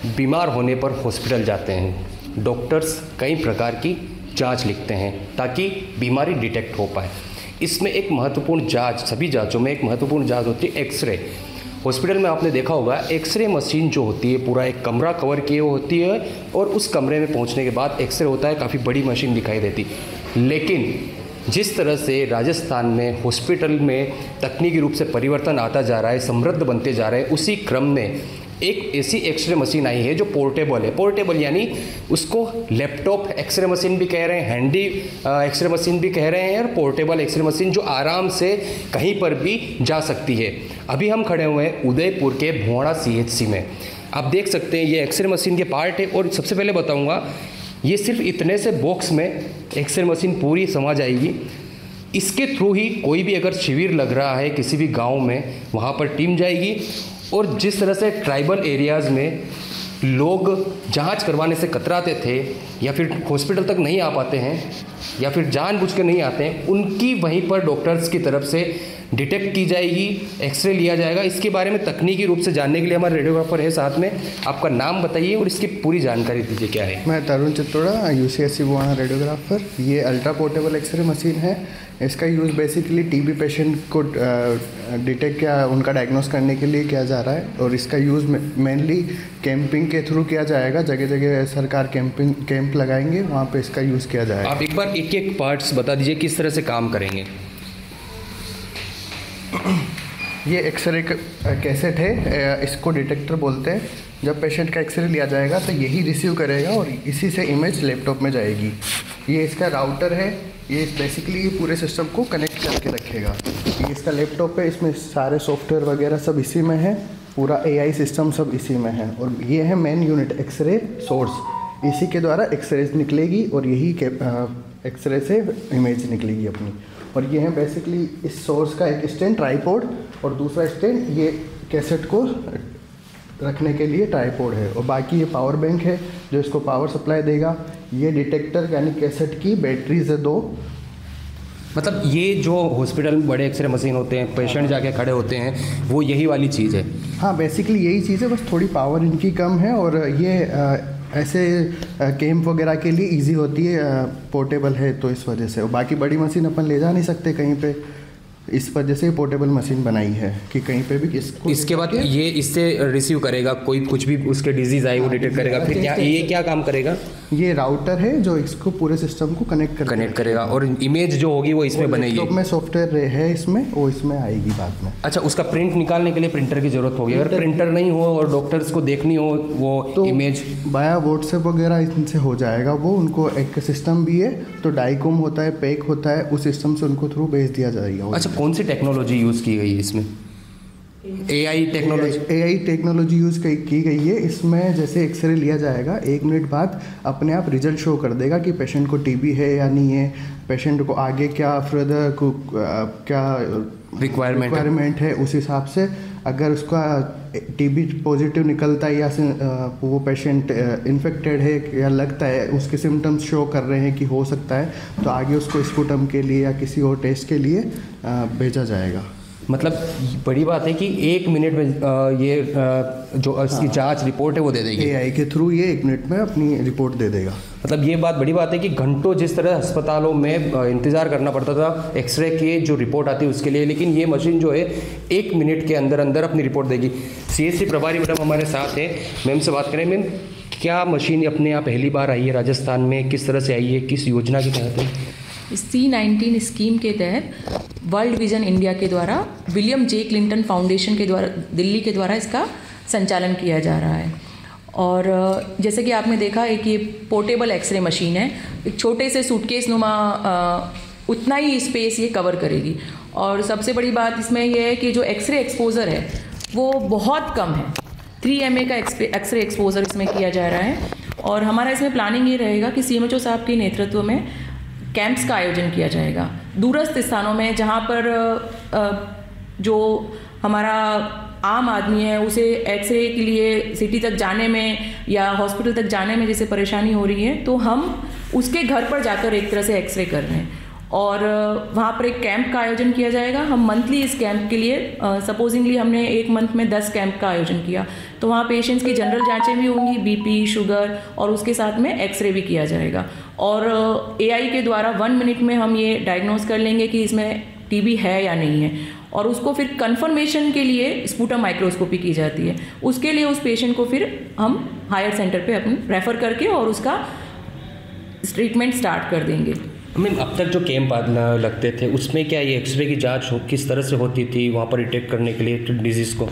बीमार होने पर हॉस्पिटल जाते हैं, डॉक्टर्स कई प्रकार की जांच लिखते हैं ताकि बीमारी डिटेक्ट हो पाए। इसमें एक महत्वपूर्ण जांच, सभी जांचों में एक महत्वपूर्ण जांच होती है एक्सरे। हॉस्पिटल में आपने देखा होगा एक्सरे मशीन जो होती है पूरा एक कमरा कवर किए होती है और उस कमरे में पहुंचने के बाद एक्सरे होता है, काफ़ी बड़ी मशीन दिखाई देती। लेकिन जिस तरह से राजस्थान में हॉस्पिटल में तकनीकी रूप से परिवर्तन आता जा रहा है, समृद्ध बनते जा रहे हैं, उसी क्रम में एक ऐसी एक्सरे मशीन आई है जो पोर्टेबल है। पोर्टेबल यानी उसको लैपटॉप एक्सरे मशीन भी कह रहे हैं, हैंडी एक्सरे मशीन भी कह रहे हैं, और पोर्टेबल एक्सरे मशीन जो आराम से कहीं पर भी जा सकती है। अभी हम खड़े हुए हैं उदयपुर के भोड़ा CHC में। आप देख सकते हैं ये एक्सरे मशीन के पार्ट है। और सबसे पहले बताऊंगा, ये सिर्फ इतने से बॉक्स में एक्सरे मशीन पूरी समा जाएगी। इसके थ्रू ही कोई भी अगर शिविर लग रहा है किसी भी गांव में, वहाँ पर टीम जाएगी। और जिस तरह से ट्राइबल एरियाज़ में लोग जांच करवाने से कतराते थे या फिर हॉस्पिटल तक नहीं आ पाते हैं या फिर जानबूझ के नहीं आते हैं, उनकी वहीं पर डॉक्टर्स की तरफ से डिटेक्ट की जाएगी, एक्सरे लिया जाएगा। इसके बारे में तकनीकी रूप से जानने के लिए हमारे रेडियोग्राफर है साथ में। आपका नाम बताइए और इसकी पूरी जानकारी दीजिए क्या है। मैं तरुण चित्तोड़ा, UCSC भोड़ा रेडियोग्राफर। ये अल्ट्रा पोर्टेबल एक्सरे मशीन है। इसका यूज़ बेसिकली TB पेशेंट को डिटेक्ट या उनका डायग्नोस करने के लिए किया जा रहा है। और इसका यूज़ मेनली कैंपिंग के थ्रू किया जाएगा। जगह जगह सरकार कैंप लगाएंगे, वहाँ पे इसका यूज़ किया जाएगा। आप एक बार एक एक पार्ट्स बता दीजिए किस तरह से काम करेंगे। ये एक्सरे कैसेट है, इसको डिटेक्टर बोलते हैं। जब पेशेंट का एक्सरे लिया जाएगा तो यही रिसीव करेगा और इसी से इमेज लैपटॉप में जाएगी। ये इसका राउटर है, ये बेसिकली पूरे सिस्टम को कनेक्ट करके रखेगा। ये इसका लैपटॉप है, इसमें सारे सॉफ्टवेयर वगैरह सब इसी में है, पूरा AI सिस्टम सब इसी में है। और ये है मेन यूनिट एक्सरे सोर्स, इसी के द्वारा एक्सरे निकलेगी और यही एक्सरे से इमेज निकलेगी अपनी। और ये है बेसिकली इस सोर्स का एक स्टैंड ट्राइपॉड और दूसरा स्टैंड ये कैसेट को रखने के लिए ट्राइपॉड है। और बाकी ये पावर बैंक है जो इसको पावर सप्लाई देगा। ये डिटेक्टर यानी कैसेट की बैटरीज है 2। मतलब ये जो हॉस्पिटल में बड़े एक्सरे मशीन होते हैं, पेशेंट जाके खड़े होते हैं, वो यही वाली चीज़ है। हाँ, बेसिकली यही चीज़ है, बस थोड़ी पावर इनकी कम है। और ये ऐसे कैंप वगैरह के लिए इजी होती है, पोर्टेबल है तो इस वजह से। और बाकी बड़ी मशीन अपन ले जा नहीं सकते कहीं पे, इस वजह से पोर्टेबल मशीन बनाई है कि कहीं पे भी इसको। इसके बाद ये इससे रिसीव करेगा, कोई कुछ भी उसके डिजीज़ आई वो डिटेक्ट करेगा। फिर ये क्या काम करेगा? ये राउटर है जो इसको पूरे सिस्टम को कनेक्ट करेगा और इमेज जो होगी वो इसमें बनेगी। लैपटॉप में सॉफ्टवेयर है इसमें, वो इसमें आएगी बाद में। अच्छा, उसका प्रिंट निकालने के लिए प्रिंटर की जरूरत होगी। अगर प्रिंटर नहीं हो और डॉक्टर्स को देखनी हो वो तो इमेज बाया व्हाट्सएप वगैरह इनसे हो जाएगा। वो उनको एक सिस्टम भी है, तो डाइकॉम होता है, पैक होता है, उस सिस्टम से उनको थ्रू भेज दिया जाएगा। अच्छा, कौन सी टेक्नोलॉजी यूज़ की गई है इसमें? AI टेक्नोलॉजी यूज़ की गई है इसमें। जैसे एक्सरे लिया जाएगा, 1 मिनट बाद अपने आप रिजल्ट शो कर देगा कि पेशेंट को TB है या नहीं है, पेशेंट को आगे क्या फर्दर को क्या रिक्वायरमेंट है। उस हिसाब से अगर उसका TB पॉजिटिव निकलता है या वो पेशेंट इन्फेक्टेड है या लगता है उसके सिम्टम्स शो कर रहे हैं कि हो सकता है, तो आगे उसको स्पूटम के लिए या किसी और टेस्ट के लिए भेजा जाएगा। मतलब बड़ी बात है कि 1 मिनट में ये जो इसकी जांच रिपोर्ट है वो दे देगी। AI के थ्रू ये 1 मिनट में अपनी रिपोर्ट दे देगा। मतलब ये बात बड़ी बात है कि घंटों जिस तरह अस्पतालों में इंतज़ार करना पड़ता था एक्सरे की जो रिपोर्ट आती है उसके लिए, लेकिन ये मशीन जो है 1 मिनट के अंदर अंदर अपनी रिपोर्ट देगी। CHC प्रभारी मैडम हमारे साथ है, मैम से बात करें। मैम, क्या मशीन अपने यहाँ पहली बार आई है राजस्थान में, किस तरह से आई है, किस योजना के तहत है? C19 स्कीम के तहत वर्ल्ड विजन इंडिया के द्वारा विलियम J. क्लिंटन फाउंडेशन के द्वारा दिल्ली के द्वारा इसका संचालन किया जा रहा है। और जैसे कि आपने देखा एक ये पोर्टेबल एक्सरे मशीन है, एक छोटे से सूटकेस नुमा उतना ही स्पेस ये कवर करेगी। और सबसे बड़ी बात इसमें यह है कि जो एक्सरे एक्सपोजर है वो बहुत कम है, 3 mA का एक्सरे एक्सपोजर इसमें किया जा रहा है। और हमारा इसमें प्लानिंग ये रहेगा कि CMHO साहब के नेतृत्व में कैंप्स का आयोजन किया जाएगा दूरस्थ स्थानों में, जहाँ पर जो हमारा आम आदमी है उसे एक्सरे के लिए सिटी तक जाने में या हॉस्पिटल तक जाने में जैसे परेशानी हो रही है, तो हम उसके घर पर जाकर एक तरह से एक्सरे कर रहे हैं। और वहाँ पर एक कैंप का आयोजन किया जाएगा। हम मंथली इस कैंप के लिए सपोजिंगली हमने एक मंथ में 10 कैंप का आयोजन किया, तो वहाँ पेशेंट्स की जनरल जांचें भी होंगी, बीपी, शुगर, और उसके साथ में एक्सरे भी किया जाएगा। और एआई के द्वारा 1 मिनट में हम ये डायग्नोज कर लेंगे कि इसमें टीबी है या नहीं है, और उसको फिर कंफर्मेशन के लिए स्पूटम माइक्रोस्कोपी की जाती है। उसके लिए उस पेशेंट को फिर हम हायर सेंटर पे अपन रेफ़र करके और उसका ट्रीटमेंट स्टार्ट कर देंगे। मैम, अब तक जो कैंप लगते थे उसमें क्या ये एक्सरे की जांच किस तरह से होती थी वहाँ पर डिटेक्ट करने के लिए डिजीज़ को?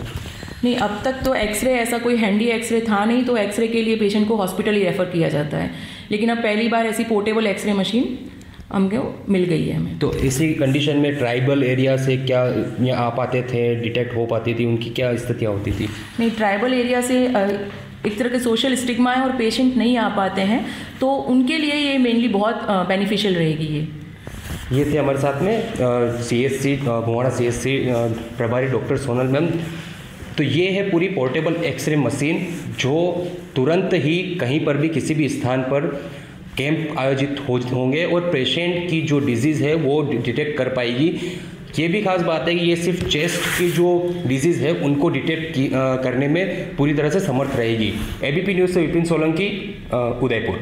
नहीं, अब तक तो एक्सरे ऐसा कोई हैंडी एक्सरे था नहीं, तो एक्सरे के लिए पेशेंट को हॉस्पिटल ही रेफ़र किया जाता है। लेकिन अब पहली बार ऐसी पोर्टेबल एक्सरे मशीन हमको मिल गई है हमें। तो इसी कंडीशन में ट्राइबल एरिया से क्या यहाँ आ पाते थे, डिटेक्ट हो पाती थी, उनकी क्या स्थितियाँ होती थी? नहीं, ट्राइबल एरिया से एक तरह के सोशल स्टिग्मा है और पेशेंट नहीं आ पाते हैं, तो उनके लिए ये मेनली बहुत बेनिफिशियल रहेगी। ये थे हमारे साथ में CSC भुवाड़ा CSC प्रभारी डॉक्टर सोनल मैम। तो ये है पूरी पोर्टेबल एक्सरे मशीन जो तुरंत ही कहीं पर भी किसी भी स्थान पर कैंप आयोजित होंगे और पेशेंट की जो डिजीज़ है वो डिटेक्ट कर पाएगी। ये भी खास बात है कि ये सिर्फ चेस्ट की जो डिजीज़ है उनको डिटेक्ट करने में पूरी तरह से समर्थ रहेगी। ABP न्यूज़ से विपिन सोलंकी, उदयपुर।